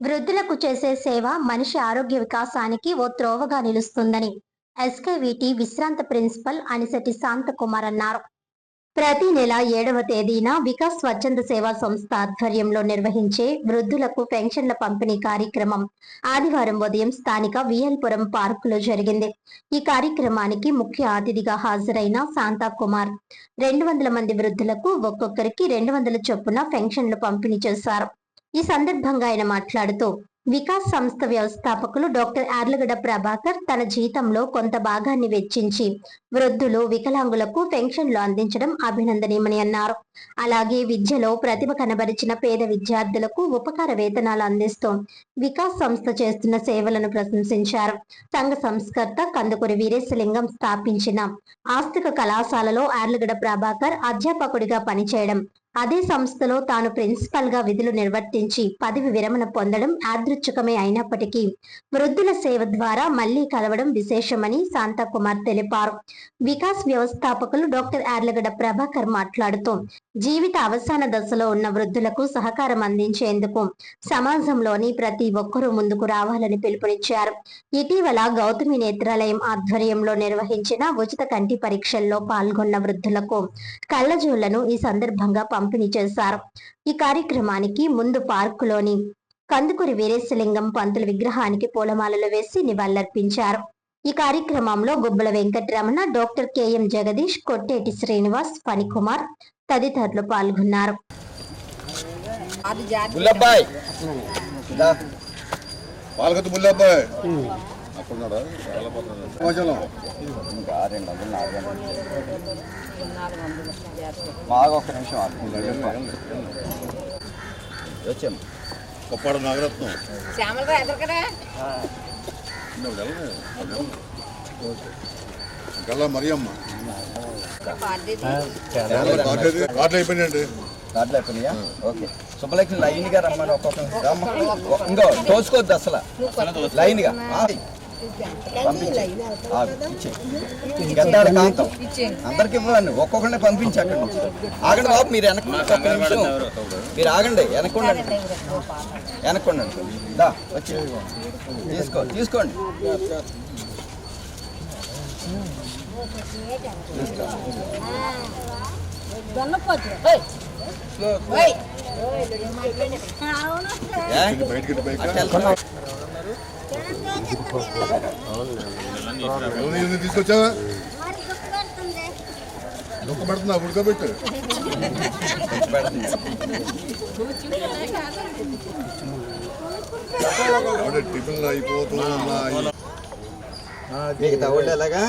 వృద్ధులకు చేసే సేవ మనిషి ఆరోగ్య వికాసానికి ఓ త్రోవగా నిలుస్తుందని ఎస్కేవిటి విశ్రాంత ప్రిన్సిపల్ అనిశెట్టి శాంతకుమార్ అన్నారు. ప్రతి నెల 7వ తేదీన వికాస్ స్వచ్ఛంద సేవా సంస్థ ఆధ్వర్యంలో నిర్వహించే వృద్ధులకు పెన్షన్ల పంపిణీ కార్యక్రమం ఆదివారం ఉదయం స్థానిక విఎల్పురం పార్కులో జరిగింది. ఈ కార్యక్రమానికి ముఖ్య అతిథిగా హాజరైన శాంతకుమార్ 200 మంది వృద్ధులకు ఒక్కొక్కరికి 200 చొప్పున పెన్షన్లు పంపిణీ చేశారు. ఈ సందర్భంగా ఆయన మాట్లాడుతూ వికాస్ సంస్థ వ్యవస్థాపకులు డాక్టర్ యార్లగడ్డ ప్రభాకర్ తన జీతంలో కొంత భాగాన్ని వెచ్చించి వృద్ధులు, వికలాంగులకు పెన్షన్లు అందించడం అభినందనీయమని అన్నారు. అలాగే విద్యలో ప్రతిభ కనబరిచిన పేద విద్యార్థులకు ఉపకార వేతనాలు అందిస్తూ వికాస్ సంస్థ చేస్తున్న సేవలను ప్రశంసించారు. సంఘ సంస్కర్త కందుకూరి వీరేశలింగం స్థాపించిన ఆస్తిక కళాశాలలో యార్లగడ్డ ప్రభాకర్ అధ్యాపకుడిగా పనిచేయడం, అదే సంస్థలో తాను ప్రిన్సిపల్ గా విధులు నిర్వర్తించి పదవి విరమణ పొందడం యాదృచ్ఛికమే అయినప్పటికీ వృద్ధుల సేవ ద్వారా మళ్లీ కలవడం విశేషమని శాంతకుమార్ తెలిపారు. వికాస్ వ్యవస్థాపకులు డాక్టర్ యార్లగడ్డ ప్రభాకర్ మాట్లాడుతూ జీవిత అవసాన దశలో ఉన్న వృద్ధులకు సహకారం అందించేందుకు సమాజంలోని ప్రతి ఒక్కరూ ముందుకు రావాలని పిలుపునిచ్చారు. ఇటీవల గౌతమి నేత్రాలయం ఆధ్వర్యంలో నిర్వహించిన ఉచిత కంటి పరీక్షల్లో పాల్గొన్న వృద్ధులకు కళ్లజోళ్లను ఈ సందర్భంగా పంపిణీ చేశారు. ఈ కార్యక్రమానికి ముందు పార్కులోని కందుకూరి వీరేశలింగం పంతుల విగ్రహానికి పూలమాలలు వేసి నివాళులర్పించారు. ఈ కార్యక్రమంలో గుబ్బల వెంకటరమణ, డాక్టర్ కెఎం జగదీష్, కొట్టేటి శ్రీనివాస్, ఫణికుమార్ తదితరులు పాల్గొన్నారు. కొప్పాడ నాగరత్నం గల్లా మరియమ్మ కార్డులు అయిపోయినాయండి. కార్డులు అయిపోయినాయా? ఓకే. శుభలక్ష్మి లైన్ గా రమ్మని ఇంకో తోసుకోవద్దు అసలు లైన్ గా కాంతం అందరికి ఇవ్వండి, ఒక్కొక్కరిని పంపించి అక్కడ నుంచి. ఆగండి బాబు, మీరు వెనక్కి మీరు ఆగండి, వెనక్కుండండి వెనక్కుండండి. దా వచ్చి తీసుకోండి. తీసుకొచ్చావా? ఉడకబెడుతున్నా, ఉడకబెట్టు. టిఫిన్లు అయిపోతున్నాయి. ఎలాగా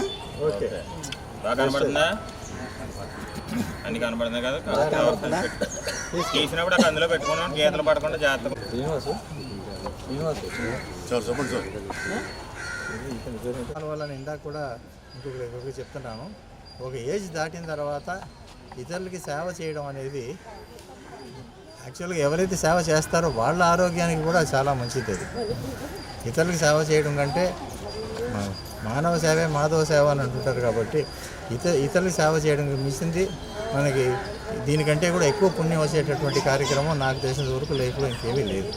కనబడుతుందా? అన్ని కనబడుతున్నాయి కదా. తీసినప్పుడు అక్కడ అందులో పెట్టుకున్నాం, గీతలు పడకుండా జాగ్రత్త. వాళ్ళని ఇందాక కూడా ఇంకొకరికి చెప్తున్నాను, ఒక ఏజ్ దాటిన తర్వాత ఇతరులకి సేవ చేయడం అనేది యాక్చువల్గా ఎవరైతే సేవ చేస్తారో వాళ్ళ ఆరోగ్యానికి కూడా చాలా మంచిది. అది ఇతరులకి సేవ చేయడం కంటే మానవ సేవే మాధవ సేవ అని అంటుంటారు. కాబట్టి ఇతరులకు సేవ చేయడం మించింది మనకి దీనికంటే కూడా ఎక్కువ పుణ్యం వచ్చేటటువంటి కార్యక్రమం నాకు తెలిసిన వరకు లైఫ్లో ఇంకేమీ లేదు.